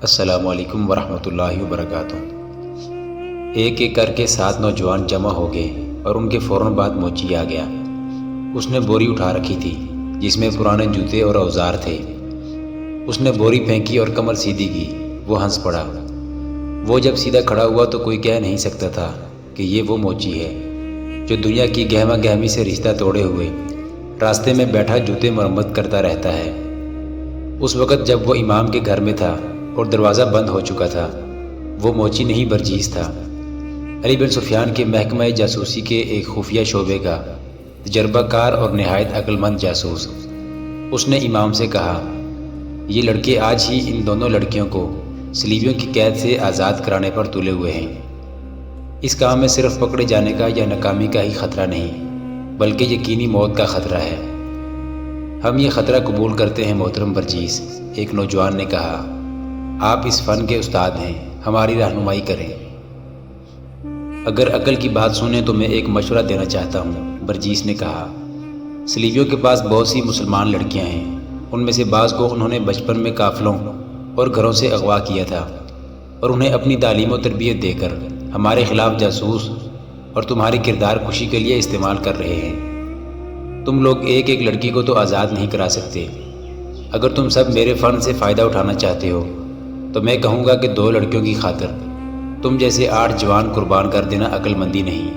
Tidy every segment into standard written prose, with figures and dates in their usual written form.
السلام علیکم ورحمۃ اللہ وبرکاتہ۔ ایک ایک کر کے 7 نوجوان جمع ہو گئے اور ان کے فوراً بعد موچی آ گیا۔ اس نے بوری اٹھا رکھی تھی جس میں پرانے جوتے اور اوزار تھے۔ اس نے بوری پھینکی اور کمر سیدھی کی۔ وہ ہنس پڑا۔ وہ جب سیدھا کھڑا ہوا تو کوئی کہہ نہیں سکتا تھا کہ یہ وہ موچی ہے جو دنیا کی گہما گہمی سے رشتہ توڑے ہوئے راستے میں بیٹھا جوتے مرمت کرتا رہتا ہے۔ اس وقت جب وہ امام کے گھر میں تھا اور دروازہ بند ہو چکا تھا، وہ موچی نہیں برجیس تھا، علی بن سفیان کے محکمہ جاسوسی کے ایک خفیہ شعبے کا تجربہ کار اور نہایت عقل مند جاسوس۔ اس نے امام سے کہا، یہ لڑکے آج ہی ان دونوں لڑکیوں کو صلیبیوں کی قید سے آزاد کرانے پر تلے ہوئے ہیں۔ اس کام میں صرف پکڑے جانے کا یا ناکامی کا ہی خطرہ نہیں بلکہ یقینی موت کا خطرہ ہے۔ ہم یہ خطرہ قبول کرتے ہیں محترم برجیس، ایک نوجوان نے کہا۔ آپ اس فن کے استاد ہیں، ہماری رہنمائی کریں۔ اگر عقل کی بات سنیں تو میں ایک مشورہ دینا چاہتا ہوں، برجیس نے کہا۔ صلیبیوں کے پاس بہت سی مسلمان لڑکیاں ہیں، ان میں سے بعض کو انہوں نے بچپن میں قافلوں اور گھروں سے اغوا کیا تھا اور انہیں اپنی تعلیم و تربیت دے کر ہمارے خلاف جاسوس اور تمہاری کردار کشی کے لیے استعمال کر رہے ہیں۔ تم لوگ ایک ایک لڑکی کو تو آزاد نہیں کرا سکتے۔ اگر تم سب میرے فن سے فائدہ اٹھانا چاہتے ہو تو میں کہوں گا کہ 2 لڑکیوں کی خاطر تم جیسے 8 جوان قربان کر دینا عقل مندی نہیں،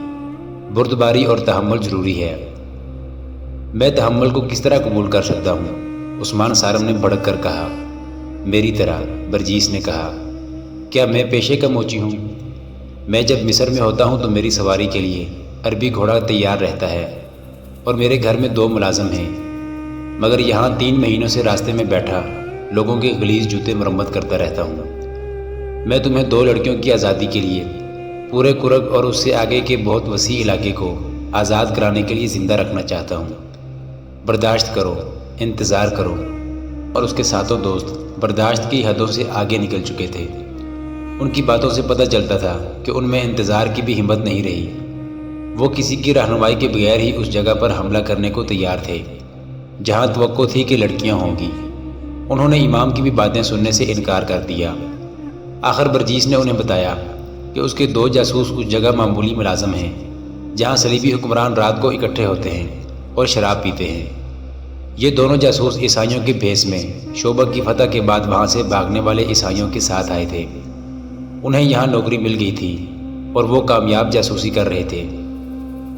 بردباری اور تحمل ضروری ہے۔ میں تحمل کو کس طرح قبول کر سکتا ہوں؟ عثمان سارم نے بھڑک کر کہا۔ میری طرح، برجیس نے کہا۔ کیا میں پیشے کا موچی ہوں؟ میں جب مصر میں ہوتا ہوں تو میری سواری کے لیے عربی گھوڑا تیار رہتا ہے اور میرے گھر میں 2 ملازم ہیں، مگر یہاں 3 مہینوں سے راستے میں بیٹھا لوگوں کے غلیظ جوتے مرمت کرتا رہتا ہوں۔ میں تمہیں 2 لڑکیوں کی آزادی کے لیے پورے کرگ اور اس سے آگے کے بہت وسیع علاقے کو آزاد کرانے کے لیے زندہ رکھنا چاہتا ہوں۔ برداشت کرو، انتظار کرو۔ اور اس کے ساتوں دوست برداشت کی حدوں سے آگے نکل چکے تھے۔ ان کی باتوں سے پتہ چلتا تھا کہ ان میں انتظار کی بھی ہمت نہیں رہی۔ وہ کسی کی رہنمائی کے بغیر ہی اس جگہ پر حملہ کرنے کو تیار تھے جہاں توقع تھی کہ لڑکیاں ہوں گی۔ انہوں نے امام کی بھی باتیں سننے سے انکار کر دیا۔ آخر برجیس نے انہیں بتایا کہ اس کے 2 جاسوس اس جگہ معمولی ملازم ہیں جہاں صلیبی حکمران رات کو اکٹھے ہوتے ہیں اور شراب پیتے ہیں۔ یہ دونوں جاسوس عیسائیوں کے بھیس میں شعبہ کی فتح کے بعد وہاں سے بھاگنے والے عیسائیوں کے ساتھ آئے تھے۔ انہیں یہاں نوکری مل گئی تھی اور وہ کامیاب جاسوسی کر رہے تھے۔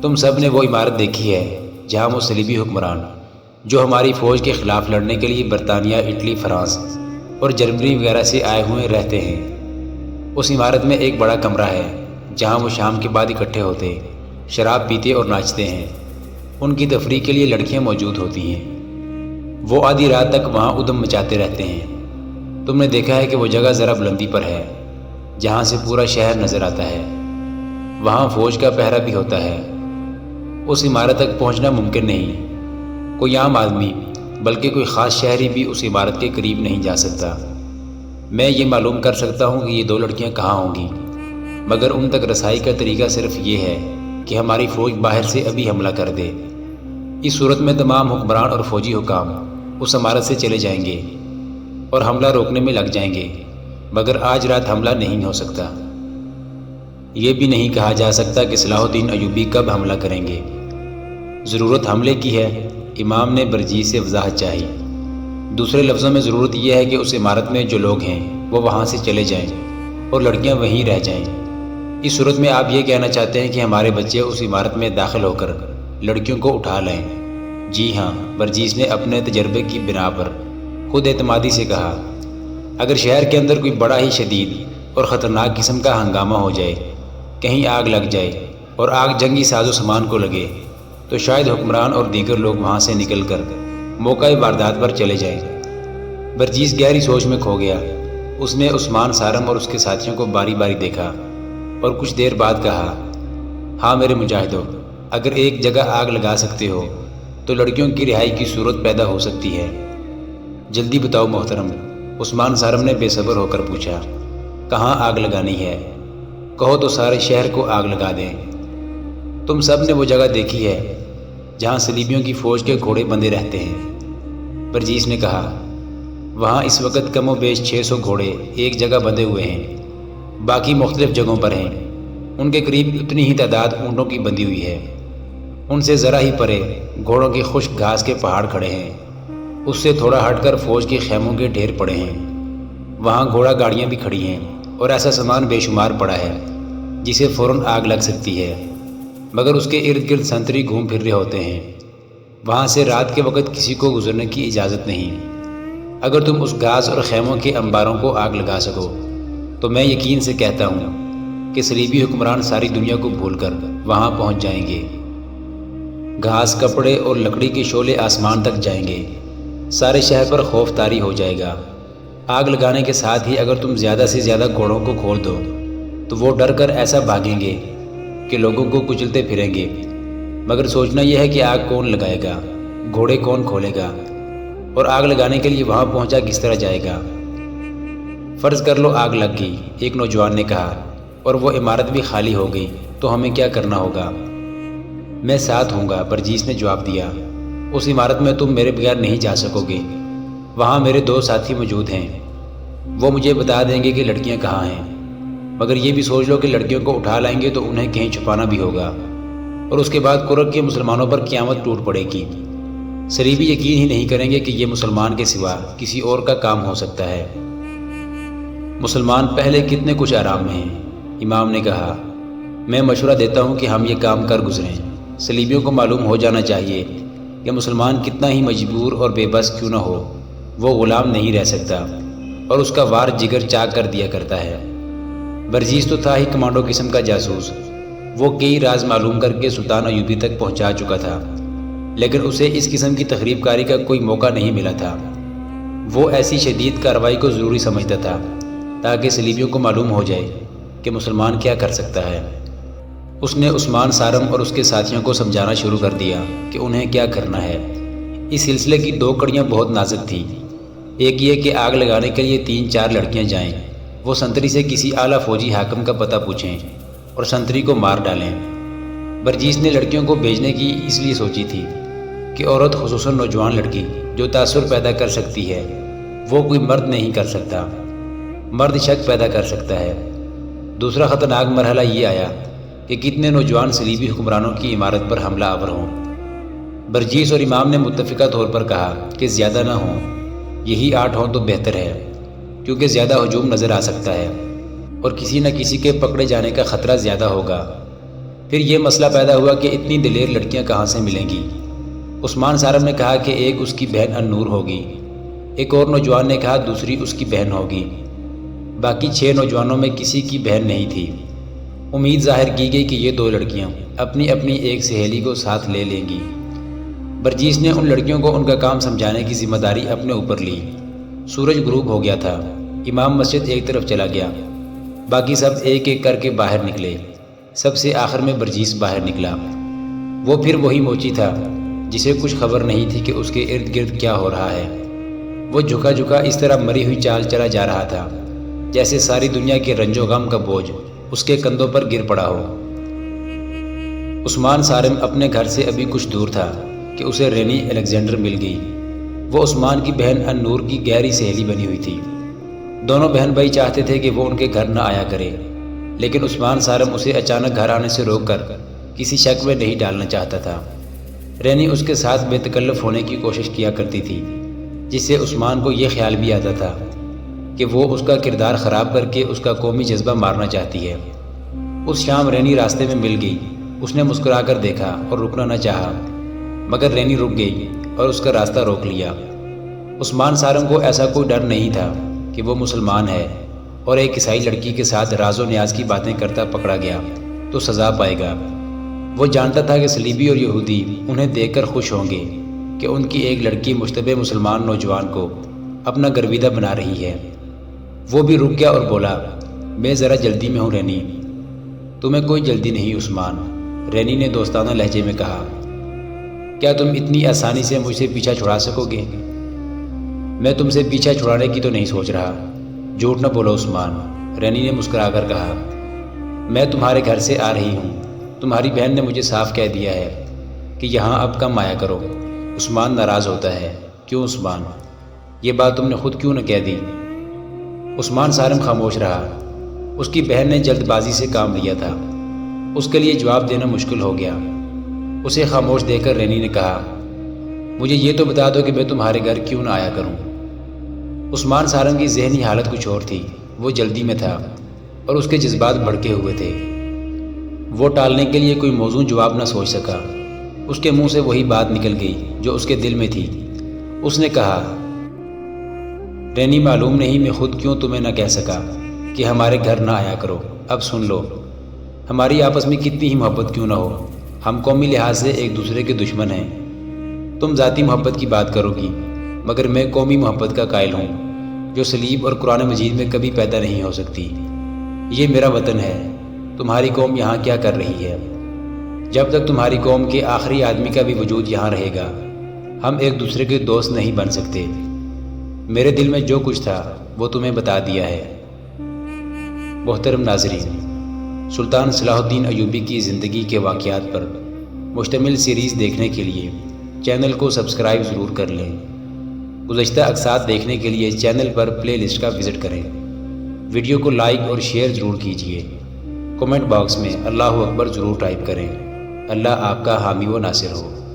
تم سب نے وہ عمارت دیکھی ہے جہاں وہ صلیبی حکمران جو ہماری فوج کے خلاف لڑنے کے لیے برطانیہ، اٹلی، فرانس اور جرمنی وغیرہ سے آئے ہوئے رہتے ہیں۔ اس عمارت میں ایک بڑا کمرہ ہے جہاں وہ شام کے بعد اکٹھے ہوتے، شراب پیتے اور ناچتے ہیں۔ ان کی تفریح کے لیے لڑکیاں موجود ہوتی ہیں۔ وہ آدھی رات تک وہاں ادھم مچاتے رہتے ہیں۔ تم نے دیکھا ہے کہ وہ جگہ ذرا بلندی پر ہے جہاں سے پورا شہر نظر آتا ہے۔ وہاں فوج کا پہرا بھی ہوتا ہے۔ اس عمارت تک پہنچنا ممکن نہیں۔ کوئی عام آدمی بلکہ کوئی خاص شہری بھی اس عمارت کے قریب نہیں جا سکتا۔ میں یہ معلوم کر سکتا ہوں کہ یہ 2 لڑکیاں کہاں ہوں گی، مگر ان تک رسائی کا طریقہ صرف یہ ہے کہ ہماری فوج باہر سے ابھی حملہ کر دے۔ اس صورت میں تمام حکمران اور فوجی حکام اس عمارت سے چلے جائیں گے اور حملہ روکنے میں لگ جائیں گے، مگر آج رات حملہ نہیں ہو سکتا۔ یہ بھی نہیں کہا جا سکتا کہ صلاح الدین ایوبی کب حملہ کریں گے۔ ضرورت حملے کی ہے، امام نے برجیس سے وضاحت چاہی۔ دوسرے لفظوں میں ضرورت یہ ہے کہ اس عمارت میں جو لوگ ہیں وہ وہاں سے چلے جائیں اور لڑکیاں وہیں رہ جائیں۔ اس صورت میں آپ یہ کہنا چاہتے ہیں کہ ہمارے بچے اس عمارت میں داخل ہو کر لڑکیوں کو اٹھا لیں؟ جی ہاں، برجیس نے اپنے تجربے کی بنا پر خود اعتمادی سے کہا۔ اگر شہر کے اندر کوئی بڑا ہی شدید اور خطرناک قسم کا ہنگامہ ہو جائے، کہیں آگ لگ جائے اور آگ جنگی ساز و سامان کو لگے تو شاید حکمران اور دیگر لوگ وہاں سے نکل کر موقع واردات پر چلے جائیں۔ برجیس گہری سوچ میں کھو گیا۔ اس نے عثمان سارم اور اس کے ساتھیوں کو باری باری دیکھا اور کچھ دیر بعد کہا، ہاں میرے مجاہدوں، اگر ایک جگہ آگ لگا سکتے ہو تو لڑکیوں کی رہائی کی صورت پیدا ہو سکتی ہے۔ جلدی بتاؤ محترم، عثمان سارم نے بے صبر ہو کر پوچھا۔ کہاں آگ لگانی ہے؟ کہو تو سارے شہر کو آگ لگا دیں۔ تم سب نے وہ جگہ دیکھی ہے جہاں صلیبیوں کی فوج کے گھوڑے بندھے رہتے ہیں، برجیس نے کہا۔ وہاں اس وقت کم و بیش 600 گھوڑے ایک جگہ بندھے ہوئے ہیں، باقی مختلف جگہوں پر ہیں۔ ان کے قریب اتنی ہی تعداد اونٹوں کی بندھی ہوئی ہے۔ ان سے ذرا ہی پرے گھوڑوں کے خشک گھاس کے پہاڑ کھڑے ہیں۔ اس سے تھوڑا ہٹ کر فوج کے خیموں کے ڈھیر پڑے ہیں۔ وہاں گھوڑا گاڑیاں بھی کھڑی ہیں اور ایسا سامان بے شمار پڑا ہے جسے فوراً آگ لگ سکتی ہے، مگر اس کے ارد گرد سنتری گھوم پھر رہے ہوتے ہیں۔ وہاں سے رات کے وقت کسی کو گزرنے کی اجازت نہیں۔ اگر تم اس گھاس اور خیموں کے انباروں کو آگ لگا سکو تو میں یقین سے کہتا ہوں کہ صلیبی حکمران ساری دنیا کو بھول کر وہاں پہنچ جائیں گے۔ گھاس، کپڑے اور لکڑی کے شعلے آسمان تک جائیں گے۔ سارے شہر پر خوف طاری ہو جائے گا۔ آگ لگانے کے ساتھ ہی اگر تم زیادہ سے زیادہ گھوڑوں کو کھول دو تو وہ ڈر کر ایسا بھاگیں گے کہ لوگوں کو کچلتے پھریں گے۔ مگر سوچنا یہ ہے کہ آگ کون لگائے گا، گھوڑے کون کھولے گا، اور آگ لگانے کے لیے وہاں پہنچا کس طرح جائے گا۔ فرض کر لو آگ لگ گئی، ایک نوجوان نے کہا، اور وہ عمارت بھی خالی ہو گئی، تو ہمیں کیا کرنا ہوگا؟ میں ساتھ ہوں گا، برجیس نے جواب دیا۔ اس عمارت میں تم میرے بغیر نہیں جا سکو گے۔ وہاں میرے 2 ساتھی موجود ہیں، وہ مجھے بتا دیں گے کہ لڑکیاں کہاں ہیں۔ مگر یہ بھی سوچ لو کہ لڑکیوں کو اٹھا لائیں گے تو انہیں کہیں چھپانا بھی ہوگا، اور اس کے بعد کرک کے مسلمانوں پر قیامت ٹوٹ پڑے گی۔ صلیبی یقین ہی نہیں کریں گے کہ یہ مسلمان کے سوا کسی اور کا کام ہو سکتا ہے۔ مسلمان پہلے کتنے کچھ آرام میں ہیں۔ امام نے کہا، میں مشورہ دیتا ہوں کہ ہم یہ کام کر گزریں۔ صلیبیوں کو معلوم ہو جانا چاہیے کہ مسلمان کتنا ہی مجبور اور بے بس کیوں نہ ہو، وہ غلام نہیں رہ سکتا، اور اس کا وار جگر چاک کر دیا کرتا ہے۔ برجیس تو تھا ہی کمانڈو قسم کا جاسوس۔ وہ کئی راز معلوم کر کے سلطان ایوبی تک پہنچا چکا تھا، لیکن اسے اس قسم کی تخریب کاری کا کوئی موقع نہیں ملا تھا۔ وہ ایسی شدید کارروائی کو ضروری سمجھتا تھا تاکہ صلیبیوں کو معلوم ہو جائے کہ مسلمان کیا کر سکتا ہے۔ اس نے عثمان سارم اور اس کے ساتھیوں کو سمجھانا شروع کر دیا کہ انہیں کیا کرنا ہے۔ اس سلسلے کی 2 کڑیاں بہت نازک تھیں۔ ایک یہ کہ آگ لگانے کے لیے 3-4 لڑکیاں جائیں، وہ سنتری سے کسی اعلیٰ فوجی حاکم کا پتہ پوچھیں اور سنتری کو مار ڈالیں۔ برجیس نے لڑکیوں کو بھیجنے کی اس لیے سوچی تھی کہ عورت، خصوصاً نوجوان لڑکی جو تاثر پیدا کر سکتی ہے، وہ کوئی مرد نہیں کر سکتا۔ مرد شک پیدا کر سکتا ہے۔ دوسرا خطرناک مرحلہ یہ آیا کہ کتنے نوجوان صلیبی حکمرانوں کی عمارت پر حملہ آور ہوں۔ برجیس اور امام نے متفقہ طور پر کہا کہ زیادہ نہ ہوں، یہی 8 ہوں تو بہتر ہے، کیونکہ زیادہ ہجوم نظر آ سکتا ہے اور کسی نہ کسی کے پکڑے جانے کا خطرہ زیادہ ہوگا۔ پھر یہ مسئلہ پیدا ہوا کہ اتنی دلیر لڑکیاں کہاں سے ملیں گی۔ عثمان سارم نے کہا کہ ایک اس کی بہن النور ہوگی، ایک اور نوجوان نے کہا دوسری اس کی بہن ہوگی، باقی 6 نوجوانوں میں کسی کی بہن نہیں تھی۔ امید ظاہر کی گئی کہ یہ 2 لڑکیاں اپنی اپنی ایک سہیلی کو ساتھ لے لیں گی۔ برجیس نے ان لڑکیوں کو ان کا کام سمجھانے کی ذمہ داری اپنے اوپر لی۔ سورج غروب ہو گیا تھا۔ امام مسجد ایک طرف چلا گیا، باقی سب ایک ایک کر کے باہر نکلے۔ سب سے آخر میں برجیس باہر نکلا۔ وہ پھر وہی موچی تھا جسے کچھ خبر نہیں تھی کہ اس کے ارد گرد کیا ہو رہا ہے۔ وہ جھکا جھکا اس طرح مری ہوئی چال چلا جا رہا تھا جیسے ساری دنیا کے رنج و غم کا بوجھ اس کے کندھوں پر گر پڑا ہو۔ عثمان سارم اپنے گھر سے ابھی کچھ دور تھا کہ اسے رینی الیگزینڈر مل گئی۔ وہ عثمان کی بہن النور کی گہری سہیلی بنی ہوئی تھی۔ دونوں بہن بھائی چاہتے تھے کہ وہ ان کے گھر نہ آیا کرے، لیکن عثمان سارم اسے اچانک گھر آنے سے روک کر کسی شک میں نہیں ڈالنا چاہتا تھا۔ رینی اس کے ساتھ بے تکلف ہونے کی کوشش کیا کرتی تھی، جس سے عثمان کو یہ خیال بھی آتا تھا کہ وہ اس کا کردار خراب کر کے اس کا قومی جذبہ مارنا چاہتی ہے۔ اس شام رینی راستے میں مل گئی۔ اس نے مسکرا کر دیکھا اور رکنا نہ چاہا، مگر رینی رک گئی اور اس کا راستہ روک لیا۔ عثمان سارم کو ایسا کوئی ڈر نہیں تھا کہ وہ مسلمان ہے اور ایک عیسائی لڑکی کے ساتھ راز و نیاز کی باتیں کرتا پکڑا گیا تو سزا پائے گا۔ وہ جانتا تھا کہ صلیبی اور یہودی انہیں دیکھ کر خوش ہوں گے کہ ان کی ایک لڑکی مشتبہ مسلمان نوجوان کو اپنا گرویدہ بنا رہی ہے۔ وہ بھی رک گیا اور بولا، میں ذرا جلدی میں ہوں رینی۔ تمہیں کوئی جلدی نہیں عثمان، رینی نے دوستانہ لہجے میں کہا۔ کیا تم اتنی آسانی سے مجھ سے پیچھا چھڑا سکو گے؟ میں تم سے پیچھا چھڑانے کی تو نہیں سوچ رہا۔ جھوٹ نہ بولو عثمان، رینی نے مسکرا کر کہا۔ میں تمہارے گھر سے آ رہی ہوں۔ تمہاری بہن نے مجھے صاف کہہ دیا ہے کہ یہاں اب کم آیا کرو۔ عثمان ناراض ہوتا ہے۔ کیوں عثمان؟ یہ بات تم نے خود کیوں نہ کہہ دی؟ عثمان صارم خاموش رہا۔ اس کی بہن نے جلد بازی سے کام لیا تھا، اس کے لیے جواب دینا مشکل ہو گیا۔ اسے خاموش دیکھ کر رینی نے کہا، مجھے یہ تو بتا دو کہ میں تمہارے گھر کیوں نہ آیا کروں؟ عثمان صارم کی ذہنی حالت کچھ اور تھی، وہ جلدی میں تھا اور اس کے جذبات بھڑکے ہوئے تھے۔ وہ ٹالنے کے لیے کوئی موزوں جواب نہ سوچ سکا۔ اس کے منہ سے وہی بات نکل گئی جو اس کے دل میں تھی۔ اس نے کہا، رینی معلوم نہیں میں خود کیوں تمہیں نہ کہہ سکا کہ ہمارے گھر نہ آیا کرو۔ اب سن لو، ہماری آپس میں کتنی ہی محبت کیوں نہ ہو، ہم قومی لحاظ سے ایک دوسرے کے دشمن ہیں۔ تم ذاتی محبت کی بات کرو گی، مگر میں قومی محبت کا قائل ہوں جو صلیب اور قرآن مجید میں کبھی پیدا نہیں ہو سکتی۔ یہ میرا وطن ہے، تمہاری قوم یہاں کیا کر رہی ہے؟ جب تک تمہاری قوم کے آخری آدمی کا بھی وجود یہاں رہے گا، ہم ایک دوسرے کے دوست نہیں بن سکتے۔ میرے دل میں جو کچھ تھا وہ تمہیں بتا دیا ہے۔ محترم ناظرین، سلطان صلاح الدین ایوبی کی زندگی کے واقعات پر مشتمل سیریز دیکھنے کے لیے چینل کو سبسکرائب ضرور کر لیں۔ گزشتہ اقساط دیکھنے کے لیے چینل پر پلے لسٹ کا وزٹ کریں۔ ویڈیو کو لائک اور شیئر ضرور کیجیے۔ کمنٹ باکس میں اللہ اکبر ضرور ٹائپ کریں۔ اللہ آپ کا حامی و ناصر ہو۔